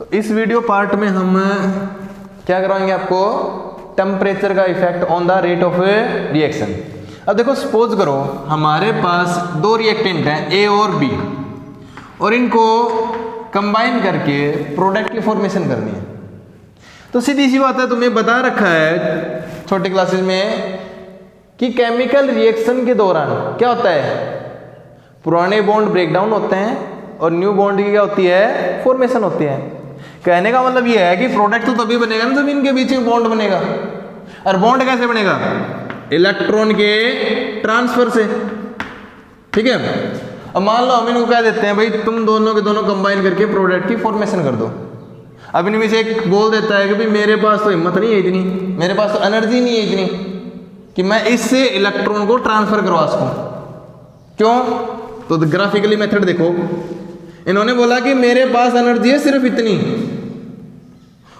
तो इस video part में हम क्या करवाएंगे आपको, टेम्परेचर का effect on the rate of reaction. अब देखो सपोज करो हमारे पास दो रिएक्टेंट हैं ए और बी, और इनको कंबाइन करके प्रोडक्ट की फॉर्मेशन करनी है। तो सीधी सी बात है, तुम्हें बता रखा है छोटे क्लासेस में कि केमिकल रिएक्शन के दौरान क्या होता है, पुराने बॉन्ड ब्रेक डाउन होते हैं और न्यू बॉन्ड की क्या होती है, फॉर्मेशन होती है। कहने का मतलब ये है कि प्रोडक्ट तो तभी बनेगा ना जब इनके बीच में बॉन्ड बनेगा। और बॉन्ड कैसे बनेगा, इलेक्ट्रॉन के ट्रांसफर से। ठीक है, अब मान लो हम इनको कह देते हैं भाई तुम दोनों के दोनों कंबाइन करके प्रोडक्ट की फॉर्मेशन कर दो। अब इनमें से एक बोल देता है कि भाई मेरे पास तो हिम्मत नहीं है इतनी, मेरे पास तो एनर्जी नहीं है इतनी कि मैं इससे इलेक्ट्रॉन को ट्रांसफर करवा सकूं। क्यों, तो ग्राफिकली मेथड देखो, इन्होंने बोला कि मेरे पास एनर्जी है सिर्फ इतनी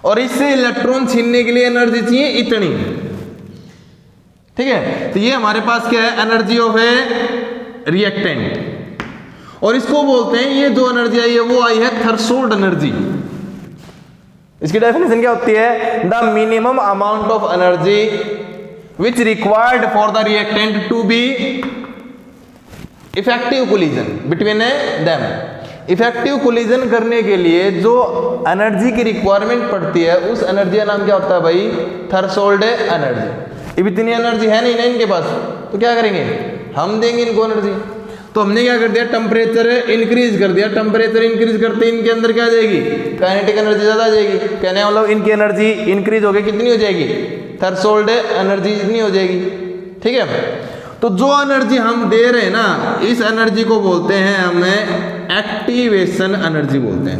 और इससे इलेक्ट्रॉन छीनने के लिए एनर्जी चाहिए इतनी। ठीक है, तो ये हमारे पास क्या है, एनर्जी ऑफ ए रिएक्टेंट, और इसको बोलते हैं, ये जो एनर्जी आई है वो आई है थ्रेशोल्ड एनर्जी। इसकी डेफिनेशन क्या होती है, the minimum amount of energy which required for the reactant to be effective collision between them. Effective collision करने के लिए जो एनर्जी की रिक्वायरमेंट पड़ती है उस एनर्जी का नाम क्या होता है भाई, थ्रेशोल्ड एनर्जी। अब इतनी एनर्जी है नहीं ना इनके पास, तो क्या करेंगे, हम देंगे इनको एनर्जी। तो हमने क्या कर दिया, टेम्परेचर इंक्रीज कर दिया। टेम्परेचर इंक्रीज करते इनके अंदर क्या आ जाएगी, काइनेटिक एनर्जी ज्यादा आ जाएगी। कहने का मतलब इनकी एनर्जी इंक्रीज हो गई, कितनी हो जाएगी, थ्रेशोल्ड एनर्जी इतनी हो जाएगी। ठीक है, तो जो एनर्जी हम दे रहे हैं ना, इस एनर्जी को बोलते हैं हमें एक्टिवेशन एनर्जी बोलते हैं।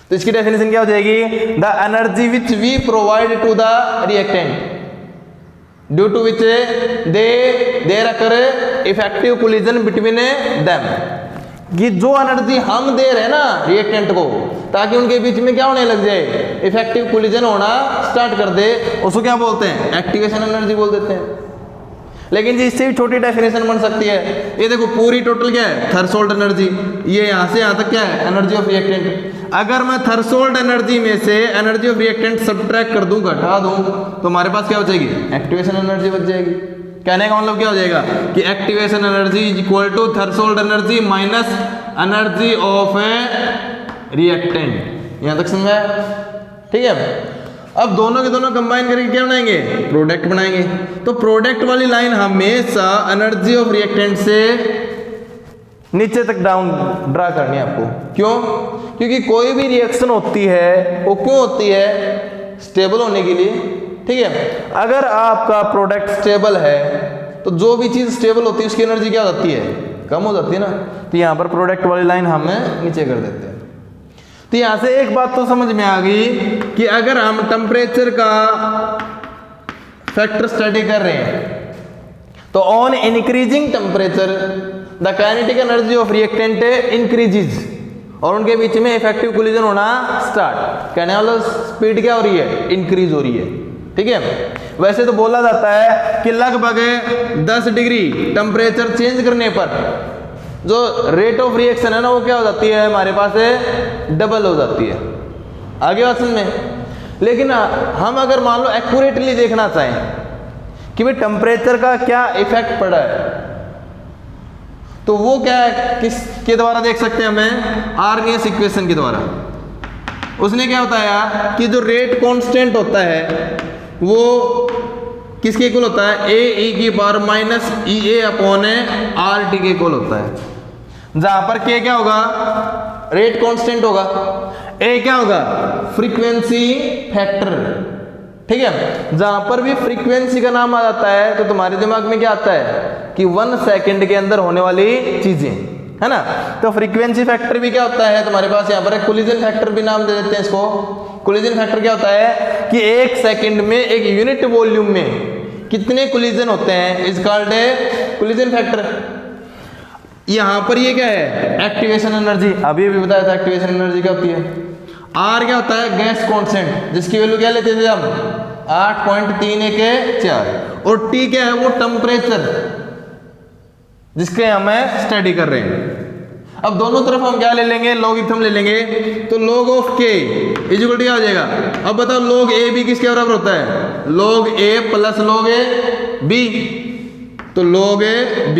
तो इसकी डेफिनेशन क्या हो जाएगी, the energy which we provide to the reactant due to which there occur effective collision between them. कि जो एनर्जी हम दे रहे हैं ना रिएक्टेंट को, ताकि उनके बीच में क्या होने लग जाए, इफेक्टिव कोलिजन होना स्टार्ट कर दे, उसको क्या बोलते हैं, एक्टिवेशन एनर्जी बोल देते हैं। लेकिन जी इससे भी छोटी डेफिनेशन बन सकती है। ये देखो पूरी टोटल क्या है, थ्रेशोल्ड एनर्जी, ये यहाँ से यहाँ तक क्या है, एनर्जी ऑफ रिएक्टेंट। अगर मैं थ्रेशोल्ड एनर्जी में से एनर्जी ऑफ रिएक्टेंट सब्ट्रैक्ट कर दूं, घटा दूं, तो हमारे पास क्या हो जाएगी, एक्टिवेशन एनर्जी बच जाएगी। कहने का मतलब क्या हो जाएगा कि activation energy is equal to threshold energy minus energy of a reactant. यहाँ तक समझा है? ठीक है, अब दोनों के दोनों कंबाइन करके क्या बनाएंगे, प्रोडक्ट बनाएंगे। तो प्रोडक्ट वाली लाइन हमेशा एनर्जी ऑफ रिएक्टेंट से नीचे तक डाउन ड्रा करनी है आपको। क्यों, क्योंकि कोई भी रिएक्शन होती है वो क्यों होती है, स्टेबल होने के लिए। ठीक है, अगर आपका प्रोडक्ट स्टेबल है तो जो भी चीज स्टेबल होती है उसकी एनर्जी क्या हो जाती है, कम हो जाती है ना। तो यहाँ पर प्रोडक्ट वाली लाइन हमें नीचे कर देते हैं। तो यहां से एक बात तो समझ में आ गई कि अगर हम टेम्परेचर का फैक्टर स्टडी कर रहे हैं तो on increasing temperature the kinetic energy of reactant increases, और उनके बीच में इफेक्टिव कोलिजन होना स्टार्ट। कहने वाला स्पीड क्या हो रही है, इंक्रीज हो रही है। ठीक है, वैसे तो बोला जाता है कि लगभग 10 डिग्री टेम्परेचर चेंज करने पर जो रेट ऑफ रिएक्शन है ना वो क्या हो जाती है, हमारे पास है डबल हो जाती है। आगे बात समझ में। लेकिन हम अगर मान लो एक्यूरेटली देखना चाहें कि भाई टेम्परेचर का क्या इफेक्ट पड़ा है, तो वो क्या है, किसके द्वारा देख सकते हैं हमें, आर्नियस इक्वेशन के द्वारा। उसने क्या बताया कि जो रेट कांस्टेंट होता है वो किसके इक्वल होता है, ए ई की power minus E A upon R T के इक्वल होता है। जहां पर के क्या होगा, रेट कांस्टेंट होगा, ए क्या होगा, फ्रीक्वेंसी फैक्टर। ठीक है, जहां पर भी फ्रीक्वेंसी का नाम आ जाता है तो तुम्हारे दिमाग में क्या आता है कि 1 सेकंड के अंदर होने वाली चीजें है ना। तो फ्रीक्वेंसी फैक्टर भी क्या होता है तुम्हारे पास, यहाँ पर कोलिजन फैक्टर भी नाम दे देते हैं इसको। कोलिजन फैक्टर क्या होता है कि 1 सेकंड में एक यूनिट वॉल्यूम में कितने कोलिजन होते हैं, इज कॉल्ड कोलिजन फैक्टर। यहां पर ये क्या है, एक्टिवेशन एनर्जी। अभी भी बताया था एक्टिवेशन एनर्जी क्या होती है। आर क्या होता है, गैस कांस्टेंट, जिसकी वैल्यू क्या लेते थे हम, 8.314। और टी क्या है, वो टेम्परेचर जिसके हमें स्टडी कर रहे हैं। अब दोनों तरफ हम क्या ले लेंगे, लॉगिथम ले लेंगे, तो log of k is equal to क्या हो जाएगा। अब बताओ log a b किसके बराबर होता है, log a plus log a b, तो log a b।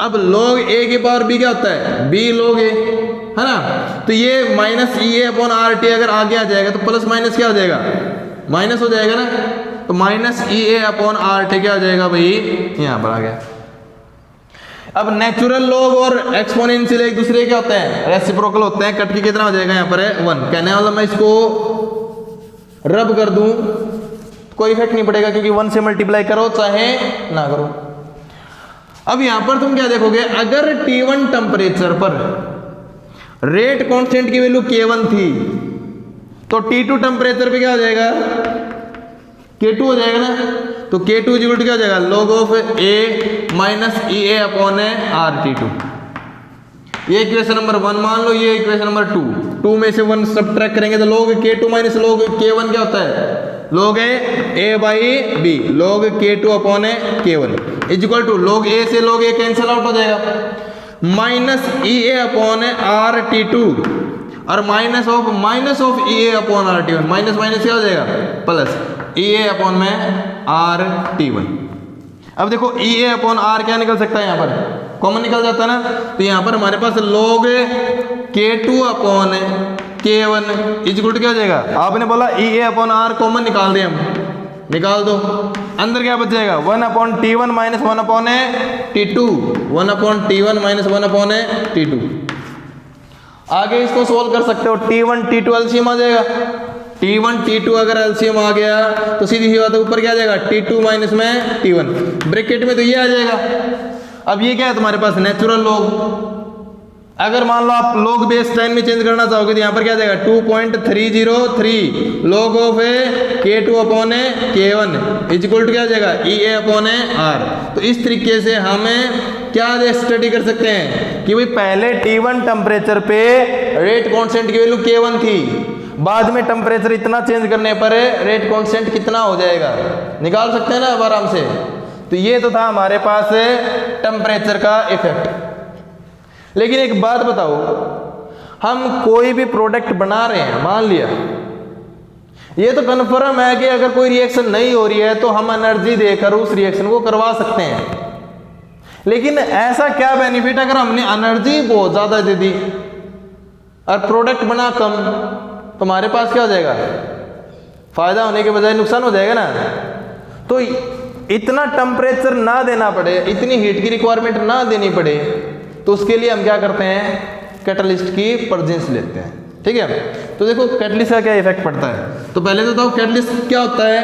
अब log a की पावर b क्या होता है, b log a, है ना। तो ये minus E A upon R T अगर आगे आ जाएगा तो प्लस माइनस क्या हो जाएगा, माइनस हो जाएगा ना। तो minus E A upon R T क्या हो जाएगा भाई, यहाँ पर आ गया। अब नेचुरल लॉग और एक्सपोनेंशियल एक दूसरे क्या होते हैं, रेसिप्रोकल होते हैं। कट के कितना हो जाएगा, यहाँ पर है 1। कहने वाला मैं इसको रब कर दूं कोई इफेक्ट नहीं पड़ेगा, क्योंकि 1 से मल्टीप्लाई करो चाहे ना करो। अब यहां पर तुम क्या देखोगे, अगर T1 टेम्परेचर पर रेट कांस्टेंट की वैल्यू K1 थी, तो T2 टेम्परेचर पे क्या हो जाएगा, K2 हो जाएगा ना। तो K2 इक्वल टू क्या हो जाएगा, log of A minus E A upon R T2। ये इक्वेशन नंबर 1 मान लो, ये इक्वेशन नंबर 2। 2 में से 1 सब्ट्रैक्ट करेंगे तो log K2 minus log K1 क्या होता है, log A by B, log K2 upon K1 is equal to log A से log A कैंसिल आउट हो जाएगा, minus E A upon R T2 और minus of E A upon R T1। Minus minus क्या हो जाएगा, plus E A upon में R T1। अब देखो ई ए अपॉन आर क्या निकल सकता है, यहाँ पर कॉमन निकल जाता है ना। तो यहाँ पर हमारे पास log K2 upon K1 is equal to क्या हो जाएगा, आपने बोला E A upon R common निकाल दे, हम निकाल दो, अंदर क्या बच जाएगा 1 upon T1 minus 1 upon T2, 1 upon T1 minus 1 upon T2। आगे इसको सोल्व कर सकते हो, T1 T2 एलसीएम आ जाएगा। T1 T2 अगर एलसीएम आ गया तो सीधी सी बात है, ऊपर क्या आ जाएगा T2 माइनस में T1, ब्रैकेट में तो ये आ जाएगा। अब ये क्या है तुम्हारे पास, नेचुरल लॉग। अगर मान लो आप log बेस 10 में चेंज करना चाहोगे तो यहाँ पर क्या आ जाएगा 2.303 log of K2 upon K1 is equal to क्या आ जाएगा ई ए अपॉन आर। तो इस तरीके से हमें क्या स्टडी कर सकते हैं कि भाई पहले T1 टेम्परेचर पे रेट कांस्टेंट की वैल्यू K1 थी, बाद में टेम्परेचर इतना चेंज करने पर रेट कांस्टेंट कितना हो जाएगा, निकाल सकते हैं ना अब आराम से। तो ये तो था हमारे पास टेम्परेचर का इफेक्ट। लेकिन एक बात बताओ, हम कोई भी प्रोडक्ट बना रहे हैं, मान लिया ये तो कन्फर्म है कि अगर कोई रिएक्शन नहीं हो रही है तो हम एनर्जी देकर उस रिएक्शन को करवा सकते हैं। लेकिन ऐसा क्या बेनिफिट अगर हमने एनर्जी बहुत ज्यादा दे दी और प्रोडक्ट बना कम, तो हमारे पास क्या हो जाएगा, फायदा होने के बजाय नुकसान हो जाएगा ना। तो इतना टेम्परेचर ना देना पड़े, इतनी हीट की रिक्वायरमेंट ना देनी पड़े, तो उसके लिए हम क्या करते हैं, कैटलिस्ट की प्रेजेंस लेते हैं। ठीक है, तो देखो कैटलिस्ट का क्या इफेक्ट पड़ता है। तो पहले तो बताओ कैटलिस्ट क्या होता है,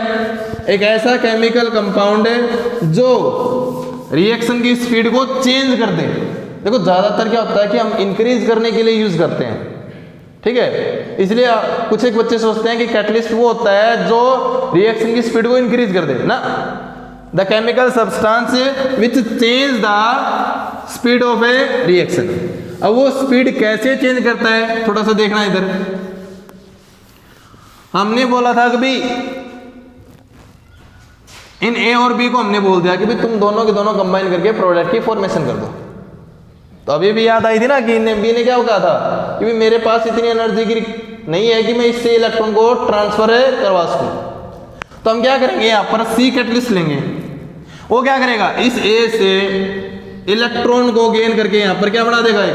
एक ऐसा केमिकल कंपाउंड है जो रिएक्शन की स्पीड को चेंज कर दे। देखो ज्यादातर क्या होता है कि हम इंक्रीज करने के लिए यूज करते हैं, ठीक है, इसलिए कुछ एक बच्चे सोचते हैं कि कैटलिस्ट वो होता है जो रिएक्शन की स्पीड को इंक्रीज कर दे ना। The chemical substance which change the speed of A reaction. अब वो स्पीड कैसे चेंज करता है, थोड़ा सा देखना इधर। हमने बोला था कि भाई इन ए और बी को हमने बोल दिया कि भाई तुम दोनों के दोनों कंबाइन करके प्रोडक्ट की फॉर्मेशन कर दो। तो अभी भी याद आई थी ना कि बी ने क्या कहा था कि भाई मेरे पास इतनी एनर्जी की नहीं है कि मैं इससे इलेक्ट्रॉन को ट्रांसफर करवा सकूं। तो हम क्या करेंगे, यहाँ पर सी कैटलिस्ट लेंगे। वो क्या करेगा, इस ए से इलेक्ट्रॉन को गेन करके यहाँ पर क्या बना देगा, एक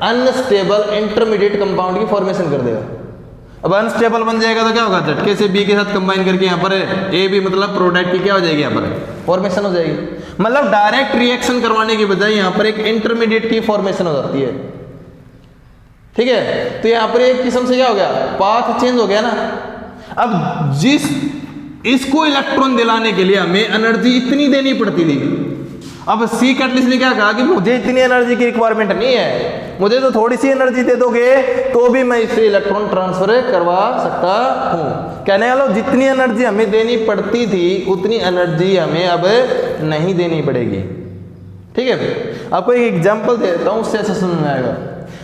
अनस्टेबल इंटरमीडिएट कंपाउंड की फॉर्मेशन कर देगा। अब अनस्टेबल बन जाएगा तो क्या होगा, झटके से बी के साथ कंबाइन करके यहाँ पर ए बी मतलब प्रोडक्ट की क्या हो जाएगी, यहाँ पर फॉर्मेशन हो जाएगी। मतलब डायरेक्ट रिएक्शन करवाने की बजाय यहाँ पर एक इंटरमीडिएट की फॉर्मेशन हो जाती है। ठीक है, तो यहाँ पर एक किस्म से क्या हो गया, पाथ चेंज हो गया ना। अब जिस इसको इलेक्ट्रॉन दिलाने के लिए हमें एनर्जी इतनी देनी पड़ती थी, अब सी कैटलिस्ट ने क्या कहा कि मुझे इतनी एनर्जी की रिक्वायरमेंट नहीं है, मुझे तो थोड़ी सी एनर्जी दे दोगे तो भी मैं इससे इलेक्ट्रॉन ट्रांसफर करवा सकता हूं। कहने वालों जितनी एनर्जी हमें देनी पड़ती थी उतनी एनर्जी हमें अब नहीं देनी पड़ेगी। ठीक है, आपको एक एग्जांपल देता हूं, उससे ऐसा समझ में आएगा।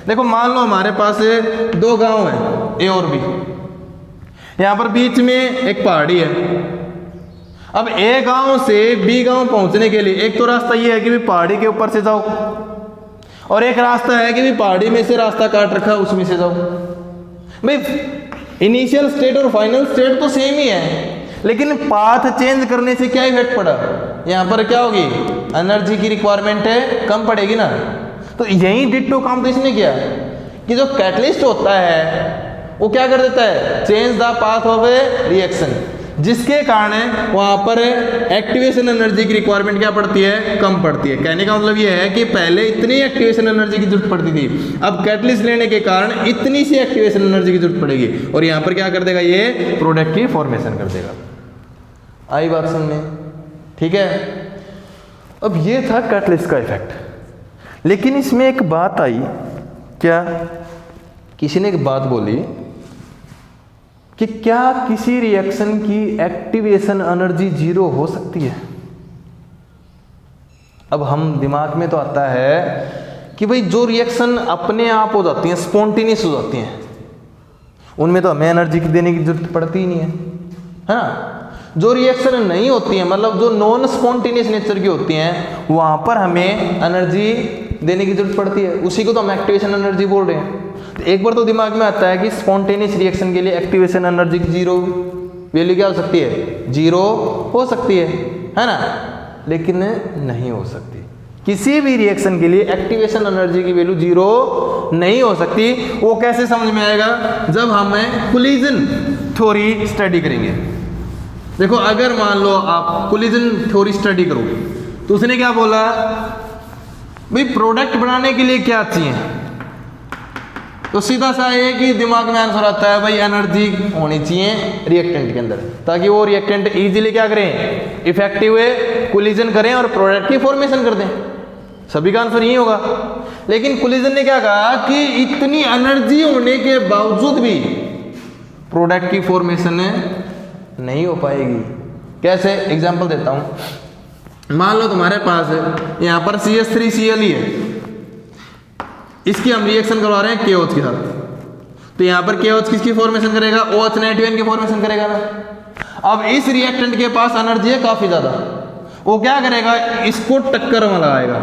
देखो मान लो हमारे पास दो गांव है ए और बी, यहां पर बीच में एक पहाड़ी है। अब ए गांव से बी गांव पहुंचने के लिए एक तो रास्ता ये है कि भी पहाड़ी के ऊपर से जाओ, और एक रास्ता है कि भी पहाड़ी में से रास्ता काट रखा है उसमें से जाओ। भाई इनिशियल स्टेट और फाइनल स्टेट तो सेम ही है, लेकिन पाथ चेंज करने से क्या इफेक्ट पड़ा, यहाँ पर क्या होगी, एनर्जी की रिक्वायरमेंट है कम पड़ेगी ना। तो यही डिट्टो काम तो इसने किया कि जो कैटलिस्ट होता है वो क्या कर देता है, change the path of A reaction, जिसके कारण वहां पर एक्टिवेशन एनर्जी की रिक्वायरमेंट क्या पड़ती है, कम पड़ती है। कहने का मतलब ये है कि पहले इतनी एक्टिवेशन एनर्जी की जरूरत पड़ती थी, अब कैटलिस्ट लेने के कारण इतनी सी एक्टिवेशन एनर्जी की जरूरत पड़ेगी, और यहाँ पर क्या कर देगा, ये प्रोडक्ट की फॉर्मेशन कर देगा। आई बात समझ में? ठीक है। अब ये था कैटलिस्ट का इफेक्ट, लेकिन इसमें एक बात आई, क्या, किसी ने एक बात बोली कि क्या किसी रिएक्शन की एक्टिवेशन एनर्जी जीरो हो सकती है। अब हम दिमाग में तो आता है कि भाई जो रिएक्शन अपने आप हो जाती हैं, स्पॉन्टेनियस हो जाती हैं, उनमें तो हमें एनर्जी देने की जरूरत पड़ती ही नहीं है ना। जो रिएक्शन नहीं होती है, मतलब जो नॉन स्पॉन्टेनियस नेचर की होती हैं, वहां पर हमें एनर्जी देने की जरूरत पड़ती है, उसी को तो हम एक्टिवेशन एनर्जी बोल रहे हैं। तो एक बार तो दिमाग में आता है कि स्पॉन्टेनियस रिएक्शन के लिए एक्टिवेशन एनर्जी की जीरो वैल्यू क्या हो सकती है, जीरो हो सकती है ना, लेकिन नहीं हो सकती। किसी भी रिएक्शन के लिए एक्टिवेशन एनर्जी की वैल्यू जीरो नहीं हो सकती। वो कैसे समझ में आएगा, जब हम कोलिजन थ्योरी स्टडी करेंगे। देखो अगर मान लो आप कोलिजन थ्योरी स्टडी करो तो उसने क्या बोला, भाई प्रोडक्ट बनाने के लिए क्या चाहिए, तो सीधा सा ये कि दिमाग में आंसर आता है, भाई एनर्जी होनी चाहिए रिएक्टेंट के अंदर, ताकि वो रिएक्टेंट इजीली क्या करें, इफेक्टिव वे कोलिजन करें और प्रोडक्ट की फॉर्मेशन कर दें। सभी का आंसर यही होगा। लेकिन कोलिजन ने क्या कहा कि इतनी एनर्जी होने के बावजूद भी प्रोडक्ट की फॉर्मेशन नहीं हो पाएगी। कैसे, एग्जांपल देता हूं। मान लो तुम्हारे पास है यहाँ पर CH3Cl ही है, इसकी हम रिएक्शन करवा रहे हैं KOH के साथ, तो यहाँ पर KOH किसकी फॉर्मेशन करेगा, OH नेगेटिव की फॉर्मेशन करेगा ना। अब इस रिएक्टेंट के पास एनर्जी है काफी ज्यादा, वो क्या करेगा, इसको टक्कर में लगाएगा।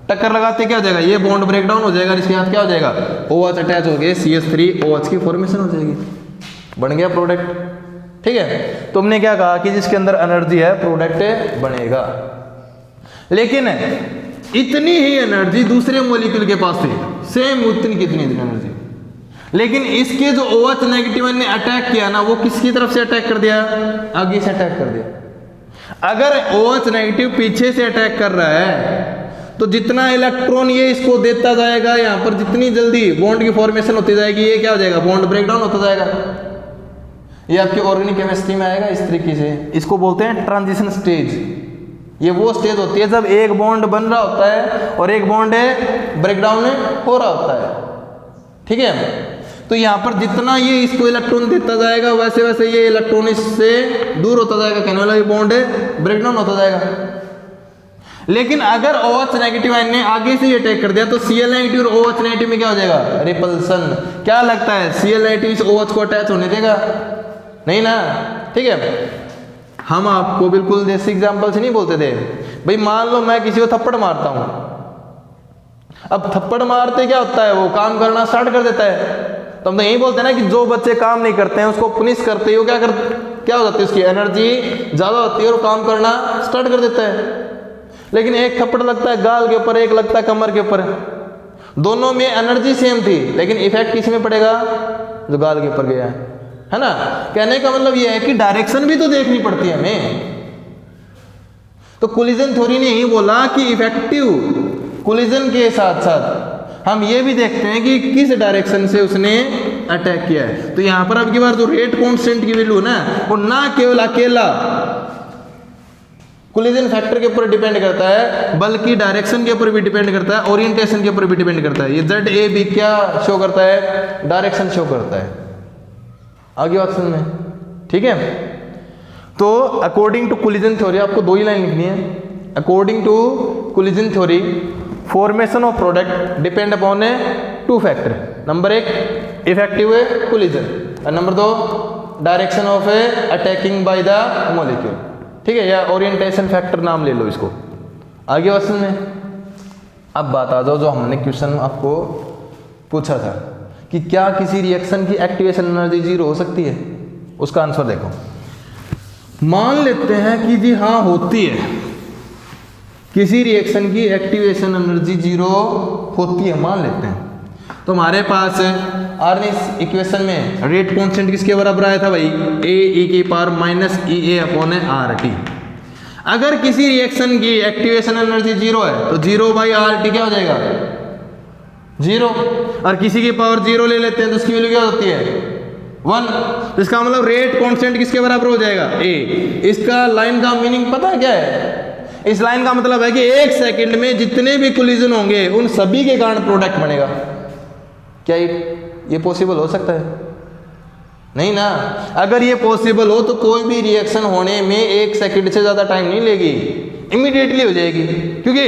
टक्कर लगाते क्या हो जाएगा, ये बॉन्ड ब्रेक डाउन हो जाएगा, इसके साथ क्या हो जाएगा, OH अटैच हो गए, CH3OH की फॉर्मेशन हो जाएगी, बन गया प्रोडक्ट। ठीक है, तुमने क्या कहा कि जिसके अंदर एनर्जी है प्रोडक्ट बनेगा, लेकिन इतनी ही एनर्जी दूसरे मॉलिक्यूल के पास थी, सेम उतनी कितनी एनर्जी, लेकिन इसके जो OH नेगेटिव ने अटैक किया ना, वो किसकी तरफ से अटैक कर दिया, आगे से अटैक कर दिया। अगर OH नेगेटिव पीछे से अटैक कर रहा है तो जितना इलेक्ट्रॉन ये इसको देता जाएगा, यहाँ पर जितनी जल्दी बॉन्ड की फॉर्मेशन होती जाएगी, ये क्या हो जाएगा, बॉन्ड ब्रेकडाउन होता जाएगा। ये आपकी ऑर्गेनिक केमिस्ट्री में आएगा इस तरीके से, इसको बोलते हैं ट्रांजिशन स्टेज। ये वो स्टेज होती है जब एक बॉन्ड बन रहा होता है और एक बॉन्ड ब्रेकडाउन हो रहा होता है। ठीक है, तो यहाँ पर जितना ये इसको इलेक्ट्रॉन देता जाएगा, वैसे वैसे ये इलेक्ट्रॉन इससे दूर होता जाएगा, कहने वाला ये बॉन्ड ब्रेकडाउन होता जाएगा। लेकिन अगर OH नेगेटिव आयन ने आगे से अटैक कर दिया तो Cl नेगेटिव और OH नेगेटिव में क्या हो जाएगा, रिपल्सन। क्या लगता है, Cl नेगेटिव इस OH को अटैच होने देगा, नहीं ना। ठीक है, हम आपको बिल्कुल देसी एग्जांपल से नहीं बोलते थे। भाई मान लो मैं किसी को थप्पड़ मारता हूं, अब थप्पड़ मारते क्या होता है, वो काम करना स्टार्ट कर देता है। तो हम तो यही बोलते हैं ना कि जो बच्चे काम नहीं करते हैं उसको पनिश करते हो, क्या हो जाती है, उसकी एनर्जी ज्यादा होती है और काम करना स्टार्ट कर देता है। लेकिन एक थप्पड़ लगता है गाल के ऊपर, एक लगता है कमर के ऊपर, दोनों में एनर्जी सेम थी, लेकिन इफेक्ट किस में पड़ेगा, जो गाल के ऊपर गया है ना। कहने का मतलब यह है कि डायरेक्शन भी तो देखनी पड़ती है हमें। तो कोलिजन थ्योरी ने यही बोला कि इफेक्टिव कोलिजन के साथ साथ हम ये भी देखते हैं कि किस डायरेक्शन से उसने अटैक किया है। तो यहां पर अब की बार जो रेट कांस्टेंट की वैल्यू ना, वो ना केवल अकेला कोलिजन फैक्टर के ऊपर डिपेंड करता है, बल्कि डायरेक्शन के ऊपर भी डिपेंड करता है, ओरिएंटेशन के ऊपर भी डिपेंड करता है। ये ZAB क्या शो करता है, डायरेक्शन शो करता है। आगे बात समझ में, ठीक है। तो अकॉर्डिंग टू कोलिजन थ्योरी आपको दो ही लाइन लिखनी है। According to collision theory formation of product depend upon two factor. Number एक इफेक्टिव कोलिजन और नंबर दो direction of attacking by the molecule. ठीक है, या ओरिएंटेशन फैक्टर नाम ले लो इसको। आगे बात समझ में अब बात आ जाओ जो हमने क्वेश्चन आपको पूछा था कि क्या किसी रिएक्शन की एक्टिवेशन एनर्जी जीरो हो सकती है। उसका आंसर देखो, मान लेते हैं कि जी हाँ होती है, किसी रिएक्शन की एक्टिवेशन एनर्जी जीरो होती है, मान लेते हैं। तो हमारे पास इस इक्वेशन में रेट कांस्टेंट किसके बराबर आया था भाई, -e⁻⁸ अगर किसी रिएक्शन की एक्टिवेशन एनर्जी जीरो है तो 0/RT क्या हो जाएगा, जीरो। और किसी की पावर जीरो ले लेते हैं तो उसकी वैल्यू क्या होती है, 1। तो इसका मतलब रेट कांस्टेंट किसके बराबर हो जाएगा, a। इसका लाइन का मीनिंग पता है क्या है, इस लाइन का मतलब है कि 1 सेकंड में जितने भी कोलिजन होंगे उन सभी के कारण प्रोडक्ट बनेगा। क्या ये पॉसिबल हो सकता है, नहीं ना। अगर ये पॉसिबल हो तो कोई भी रिएक्शन होने में 1 सेकंड से ज़्यादा टाइम नहीं लेगी, इमीडिएटली हो जाएगी, क्योंकि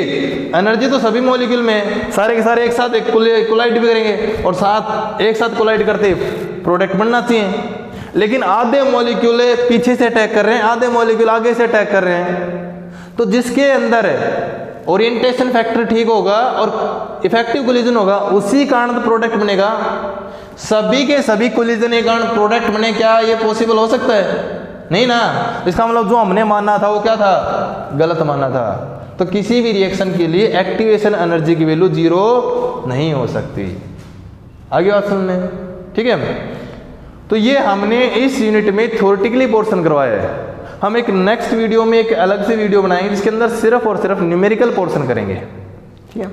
एनर्जी तो सभी मॉलिक्यूल में सारे के सारे एक साथ कोलाइड भी करेंगे और एक साथ कोलाइड करते प्रोडक्ट बनना चाहिए। लेकिन आधे मॉलिक्यूल पीछे से अटैक कर रहे हैं, आधे मॉलिक्यूल आगे से अटैक कर रहे हैं। तो जिसके अंदर ओरिएंटेशन फैक्टर ठीक होगा और इफेक्टिव कोलिजन होगा, उसी कारण तो प्रोडक्ट बनेगा। सभी के सभी कोलिजन के कारण प्रोडक्ट बने, क्या ये पॉसिबल हो सकता है, नहीं ना। इसका मतलब जो हमने माना था वो क्या था, गलत माना था। तो किसी भी रिएक्शन के लिए एक्टिवेशन एनर्जी की वैल्यू जीरो नहीं हो सकती। आगे बात सुनने, ठीक है। तो ये हमने इस यूनिट में थ्योरेटिकली पोर्शन करवाया है। हम एक नेक्स्ट वीडियो में एक अलग से वीडियो बनाएंगे जिसके अंदर सिर्फ और सिर्फ न्यूमेरिकल पोर्शन करेंगे, ठीक है।